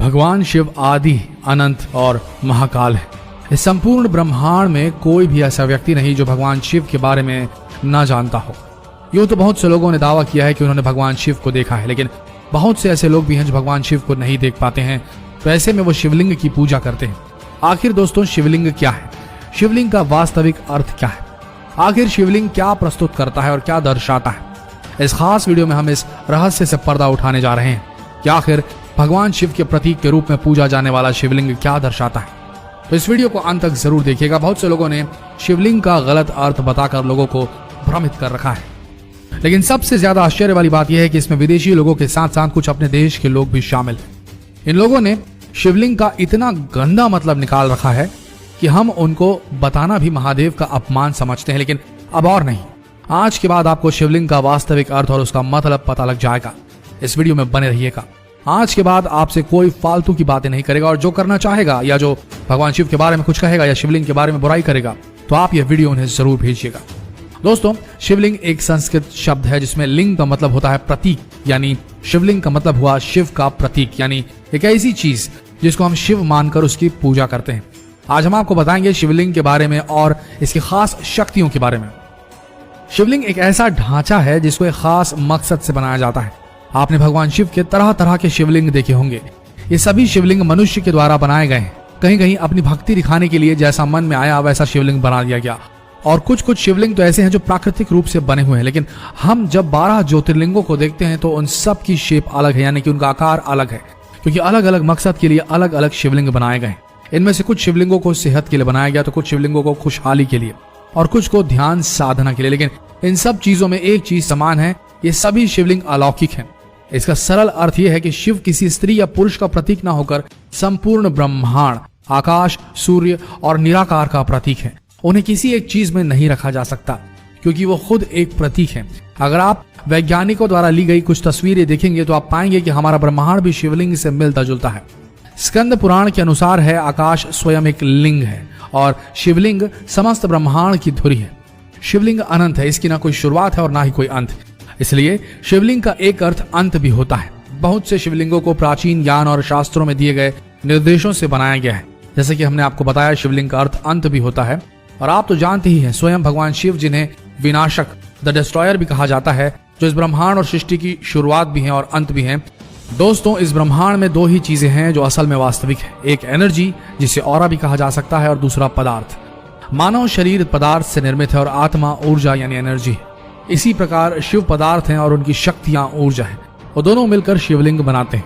भगवान शिव आदि, अनंत और महाकाल है। इस संपूर्ण ब्रह्मांड में कोई भी ऐसा व्यक्ति नहीं जो भगवान शिव के बारे में न जानता हो। यूं तो बहुत से लोगों ने दावा किया है कि उन्होंने भगवान शिव को देखा है, लेकिन बहुत से ऐसे लोग भी हैं जो भगवान शिव को नहीं देख पाते हैं, तो ऐसे में वो शिवलिंग की पूजा करते हैं। आखिर दोस्तों, शिवलिंग क्या है? शिवलिंग का वास्तविक अर्थ क्या है? आखिर शिवलिंग क्या प्रस्तुत करता है और क्या दर्शाता है? इस खास वीडियो में हम इस रहस्य से पर्दा उठाने जा रहे हैं कि आखिर भगवान शिव के प्रतीक के रूप में पूजा जाने वाला शिवलिंग क्या दर्शाता है। तो इस वीडियो को अंत तक जरूर देखिएगा। बहुत से लोगों ने शिवलिंग का गलत अर्थ बताकर लोगों को भ्रमित कर रखा है, लेकिन सबसे ज्यादा आश्चर्य वाली बात यह है कि इसमें विदेशी लोगों के साथ साथ कुछ अपने देश के लोग भी शामिल हैं। इन लोगों ने शिवलिंग का इतना गंदा मतलब निकाल रखा है कि हम उनको बताना भी महादेव का अपमान समझते हैं, लेकिन अब और नहीं। आज के बाद आपको शिवलिंग का वास्तविक अर्थ और उसका मतलब पता लग जाएगा। इस वीडियो में बने रहिएगा। आज के बाद आपसे कोई फालतू की बातें नहीं करेगा, और जो करना चाहेगा या जो भगवान शिव के बारे में कुछ कहेगा या शिवलिंग के बारे में बुराई करेगा, तो आप यह वीडियो उन्हें जरूर भेजिएगा। दोस्तों, शिवलिंग एक संस्कृत शब्द है जिसमें लिंग का मतलब होता है प्रतीक, यानी शिवलिंग का मतलब हुआ शिव का प्रतीक, यानी एक ऐसी चीज जिसको हम शिव मानकर उसकी पूजा करते हैं। आज हम आपको बताएंगे शिवलिंग के बारे में और इसकी खास शक्तियों के बारे में। शिवलिंग एक ऐसा ढांचा है जिसको एक खास मकसद से बनाया जाता है। आपने भगवान शिव के तरह तरह के शिवलिंग देखे होंगे। ये सभी शिवलिंग मनुष्य के द्वारा बनाए गए हैं। कहीं कहीं अपनी भक्ति दिखाने के लिए जैसा मन में आया वैसा शिवलिंग बना दिया गया, और कुछ कुछ शिवलिंग तो ऐसे हैं जो प्राकृतिक रूप से बने हुए हैं। लेकिन हम जब 12 ज्योतिर्लिंगों को देखते हैं तो उन सब की शेप अलग है, यानी कि उनका आकार अलग है, क्योंकि अलग अलग मकसद के लिए अलग अलग शिवलिंग बनाए गए। इनमें से कुछ शिवलिंगों को सेहत के लिए बनाया गया, तो कुछ शिवलिंगों को खुशहाली के लिए, और कुछ को ध्यान साधना के लिए। लेकिन इन सब चीजों में एक चीज समान है, ये सभी शिवलिंग अलौकिक हैं। इसका सरल अर्थ यह है कि शिव किसी स्त्री या पुरुष का प्रतीक न होकर संपूर्ण ब्रह्मांड, आकाश, सूर्य और निराकार का प्रतीक है। उन्हें किसी एक चीज में नहीं रखा जा सकता, क्योंकि वो खुद एक प्रतीक है। अगर आप वैज्ञानिकों द्वारा ली गई कुछ तस्वीरें देखेंगे तो आप पाएंगे कि हमारा ब्रह्मांड भी शिवलिंग से मिलता जुलता है। स्कंद पुराण के अनुसार है आकाश स्वयं एक लिंग है और शिवलिंग समस्त ब्रह्मांड की धुरी है। शिवलिंग अनंत है, इसकी ना कोई शुरुआत है और ना ही कोई अंत, इसलिए शिवलिंग का एक अर्थ अंत भी होता है। बहुत से शिवलिंगों को प्राचीन ज्ञान और शास्त्रों में दिए गए निर्देशों से बनाया गया है। जैसे कि हमने आपको बताया, शिवलिंग का अर्थ अंत भी होता है। और आप तो जानते ही हैं, स्वयं भगवान शिव जिन्हें विनाशक, द डिस्ट्रॉयर भी कहा जाता है, जो इस ब्रह्मांड और सृष्टि की शुरुआत भी है और अंत भी है। दोस्तों, इस ब्रह्मांड में दो ही चीजें हैं जो असल में वास्तविक है। एक एनर्जी, जिसे ऑरा भी कहा जा सकता है, और दूसरा पदार्थ। मानव शरीर पदार्थ से निर्मित है और आत्मा ऊर्जा यानी एनर्जी है। इसी प्रकार शिव पदार्थ हैं और उनकी शक्तियां ऊर्जा है, और दोनों मिलकर शिवलिंग बनाते हैं।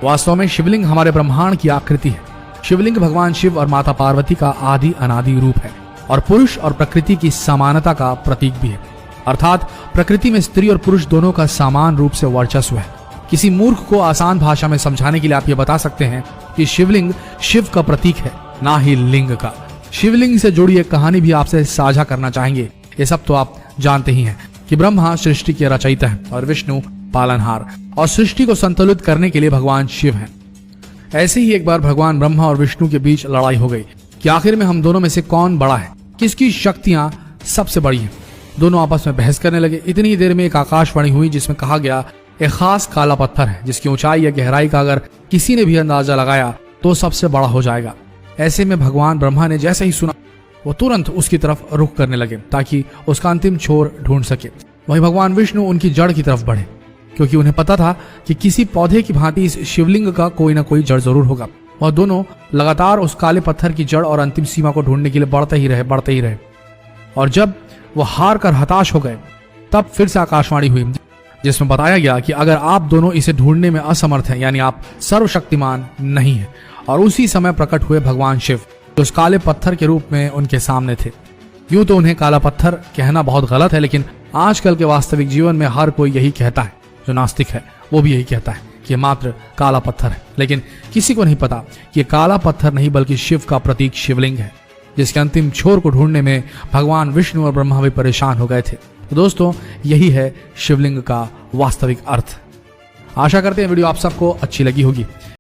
वास्तव में शिवलिंग हमारे ब्रह्मांड की आकृति है। शिवलिंग भगवान शिव और माता पार्वती का आदि अनादि रूप है, और पुरुष और प्रकृति की समानता का प्रतीक भी है। अर्थात प्रकृति में स्त्री और पुरुष दोनों का समान रूप से वर्चस्व है। किसी मूर्ख को आसान भाषा में समझाने के लिए आप ये बता सकते हैं कि शिवलिंग शिव का प्रतीक है, ना ही लिंग का। शिवलिंग से जुड़ी एक कहानी भी आपसे साझा करना चाहेंगे। ये सब तो आप जानते ही हैं कि ब्रह्मा सृष्टि के रचयिता है और विष्णु पालनहार, और सृष्टि को संतुलित करने के लिए भगवान शिव हैं। ऐसे ही एक बार भगवान ब्रह्मा और विष्णु के बीच लड़ाई हो गई कि आखिर में हम दोनों में से कौन बड़ा है, किसकी शक्तियां सबसे बड़ी हैं। दोनों आपस में बहस करने लगे। इतनी ही देर में एक आकाशवाणी हुई जिसमें कहा गया, एक खास काला पत्थर है जिसकी ऊंचाई या गहराई का अगर किसी ने भी अंदाजा लगाया तो सबसे बड़ा हो जाएगा। ऐसे में भगवान ब्रह्मा ने जैसे ही सुना, वो तुरंत उसकी तरफ रुख करने लगे ताकि उसका अंतिम छोर ढूंढ सके। वहीं भगवान विष्णु उनकी जड़ की तरफ बढ़े, क्योंकि उन्हें पता था कि किसी पौधे की भांति इस शिवलिंग का कोई ना कोई जड़ जरूर होगा। और दोनों लगातार उस काले पत्थर की जड़ और अंतिम सीमा को ढूंढने के लिए बढ़ते ही रहे। और जब वो हार कर हताश हो गए, तब फिर से आकाशवाणी हुई जिसमें बताया गया कि अगर आप दोनों इसे ढूंढने में असमर्थ हैं, यानी आप सर्वशक्तिमान नहीं है। और उसी समय प्रकट हुए भगवान शिव, जो उस काले पत्थर के रूप में उनके सामने थे। यूं तो उन्हें काला पत्थर कहना बहुत गलत है, लेकिन आजकल के वास्तविक जीवन में हर कोई यही कहता है। जो नास्तिक है वो भी यही कहता है कि मात्र काला पत्थर है, लेकिन किसी को नहीं पता कि ये काला पत्थर नहीं बल्कि शिव का प्रतीक शिवलिंग है, जिसके अंतिम छोर को ढूंढने में भगवान विष्णु और ब्रह्मा भी परेशान हो गए थे। तो दोस्तों, यही है शिवलिंग का वास्तविक अर्थ। आशा करते हैं वीडियो आप सबको अच्छी लगी होगी।